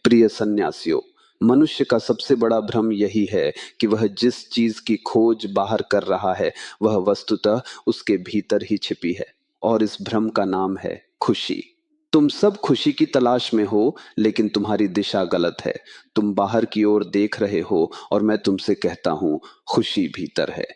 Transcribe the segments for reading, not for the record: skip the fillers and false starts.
प्रिय सन्यासियों, मनुष्य का सबसे बड़ा भ्रम यही है कि वह जिस चीज की खोज बाहर कर रहा है वह वस्तुतः उसके भीतर ही छिपी है, और इस भ्रम का नाम है खुशी। तुम सब खुशी की तलाश में हो, लेकिन तुम्हारी दिशा गलत है। तुम बाहर की ओर देख रहे हो, और मैं तुमसे कहता हूं, खुशी भीतर है।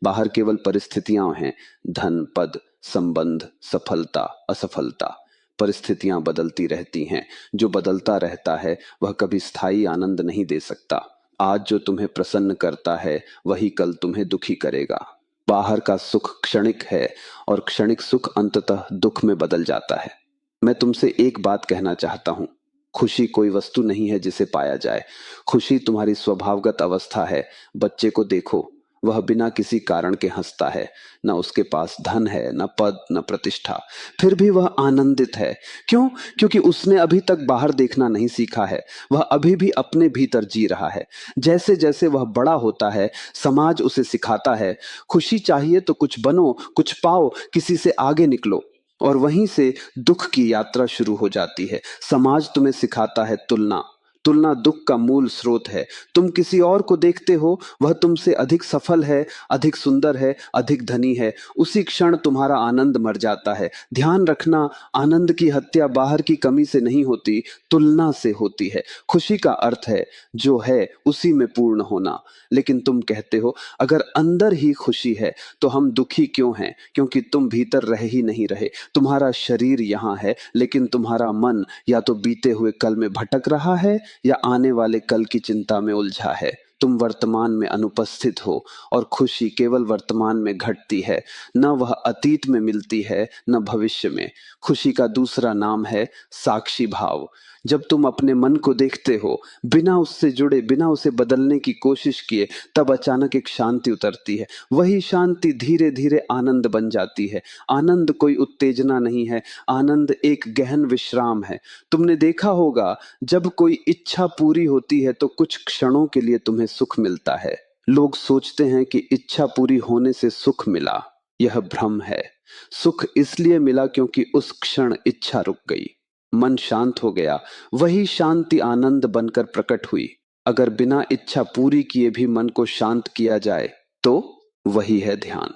बाहर केवल परिस्थितियां हैं, धन, पद, संबंध, सफलता, असफलता। परिस्थितियां बदलती रहती हैं। जो बदलता रहता है वह कभी स्थायी आनंद नहीं दे सकता। आज जो तुम्हें प्रसन्न करता है वही कल तुम्हें दुखी करेगा। बाहर का सुख क्षणिक है, और क्षणिक सुख अंततः दुख में बदल जाता है। मैं तुमसे एक बात कहना चाहता हूं, खुशी कोई वस्तु नहीं है जिसे पाया जाए। खुशी तुम्हारी स्वभावगत अवस्था है। बच्चे को देखो, वह बिना किसी कारण के हंसता है। न उसके पास धन है, न पद, न प्रतिष्ठा, फिर भी वह आनंदित है। क्यों? क्योंकि उसने अभी तक बाहर देखना नहीं सीखा है। वह अभी भी अपने भीतर जी रहा है। जैसे जैसे वह बड़ा होता है, समाज उसे सिखाता है, खुशी चाहिए तो कुछ बनो, कुछ पाओ, किसी से आगे निकलो। और वहीं से दुख की यात्रा शुरू हो जाती है। समाज तुम्हें सिखाता है तुलना। तुलना दुख का मूल स्रोत है। तुम किसी और को देखते हो, वह तुमसे अधिक सफल है, अधिक सुंदर है, अधिक धनी है। उसी क्षण तुम्हारा आनंद मर जाता है। ध्यान रखना, आनंद की हत्या बाहर की कमी से नहीं होती, तुलना से होती है। खुशी का अर्थ है जो है उसी में पूर्ण होना। लेकिन तुम कहते हो, अगर अंदर ही खुशी है तो हम दुखी क्यों हैं? क्योंकि तुम भीतर रह ही नहीं रहे। तुम्हारा शरीर यहाँ है, लेकिन तुम्हारा मन या तो बीते हुए कल में भटक रहा है या आने वाले कल की चिंता में उलझा है। तुम वर्तमान में अनुपस्थित हो, और खुशी केवल वर्तमान में घटती है। न वह अतीत में मिलती है, न भविष्य में। खुशी का दूसरा नाम है साक्षी भाव। जब तुम अपने मन को देखते हो, बिना उससे जुड़े, बिना उसे बदलने की कोशिश किए, तब अचानक एक शांति उतरती है। वही शांति धीरे धीरे आनंद बन जाती है। आनंद कोई उत्तेजना नहीं है, आनंद एक गहन विश्राम है। तुमने देखा होगा, जब कोई इच्छा पूरी होती है तो कुछ क्षणों के लिए तुम्हें सुख मिलता है। लोग सोचते हैं कि इच्छा पूरी होने से सुख मिला। यह भ्रम है। सुख इसलिए मिला क्योंकि उस क्षण इच्छा रुक गई, मन शांत हो गया। वही शांति आनंद बनकर प्रकट हुई। अगर बिना इच्छा पूरी किए भी मन को शांत किया जाए तो वही है ध्यान।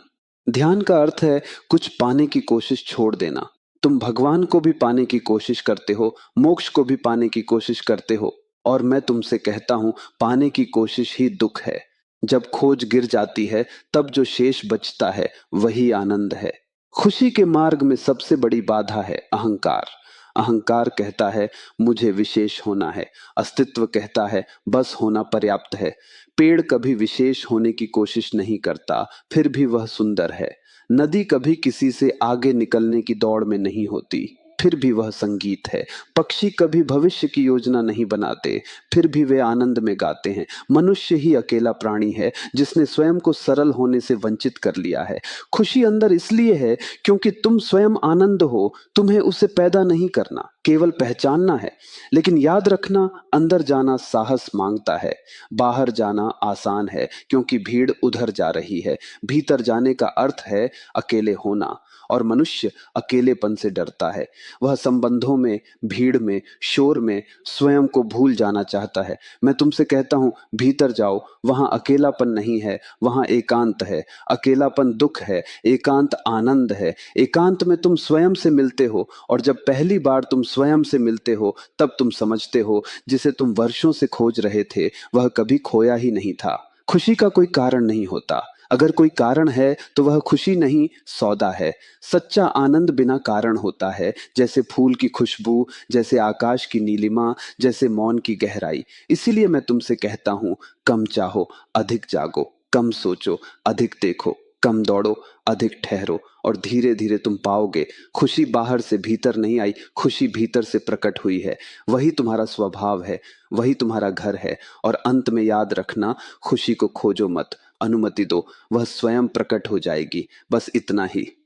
ध्यान का अर्थ है कुछ पाने की कोशिश छोड़ देना। तुम भगवान को भी पाने की कोशिश करते हो, मोक्ष को भी पाने की कोशिश करते हो, और मैं तुमसे कहता हूं, पाने की कोशिश ही दुख है। जब खोज गिर जाती है, तब जो शेष बचता है वही आनंद है। खुशी के मार्ग में सबसे बड़ी बाधा है अहंकार। अहंकार कहता है मुझे विशेष होना है। अस्तित्व कहता है बस होना पर्याप्त है। पेड़ कभी विशेष होने की कोशिश नहीं करता, फिर भी वह सुंदर है। नदी कभी किसी से आगे निकलने की दौड़ में नहीं होती, फिर भी वह संगीत है। पक्षी कभी भविष्य की योजना नहीं बनाते, फिर भी वे आनंद में गाते हैं। मनुष्य ही अकेला प्राणी है जिसने स्वयं को सरल होने से वंचित कर लिया है। खुशी अंदर इसलिए है क्योंकि तुम स्वयं आनंद हो। तुम्हें उसे पैदा नहीं करना, केवल पहचानना है। लेकिन याद रखना, अंदर जाना साहस मांगता है। बाहर जाना आसान है क्योंकि भीड़ उधर जा रही है। भीतर जाने का अर्थ है अकेले होना, और मनुष्य अकेलेपन से डरता है। वह संबंधों में, भीड़ में, शोर में स्वयं को भूल जाना चाहता है। मैं तुमसे कहता हूं, भीतर जाओ, वहां अकेलापन नहीं है, वहां एकांत है। अकेलापन दुख है, एकांत आनंद है। एकांत में तुम स्वयं से मिलते हो, और जब पहली बार तुम स्वयं से मिलते हो तब तुम समझते हो जिसे तुम वर्षों से खोज रहे थे वह कभी खोया ही नहीं था। खुशी का कोई कारण नहीं होता। अगर कोई कारण है तो वह खुशी नहीं, सौदा है। सच्चा आनंद बिना कारण होता है, जैसे फूल की खुशबू, जैसे आकाश की नीलिमा, जैसे मौन की गहराई। इसीलिए मैं तुमसे कहता हूं, कम चाहो, अधिक जागो। कम सोचो, अधिक देखो। कम दौड़ो, अधिक ठहरो। और धीरे धीरे तुम पाओगे, खुशी बाहर से भीतर नहीं आई, खुशी भीतर से प्रकट हुई है। वही तुम्हारा स्वभाव है, वही तुम्हारा घर है। और अंत में याद रखना, खुशी को खोजो मत, अनुमति दो, वह स्वयं प्रकट हो जाएगी। बस इतना ही।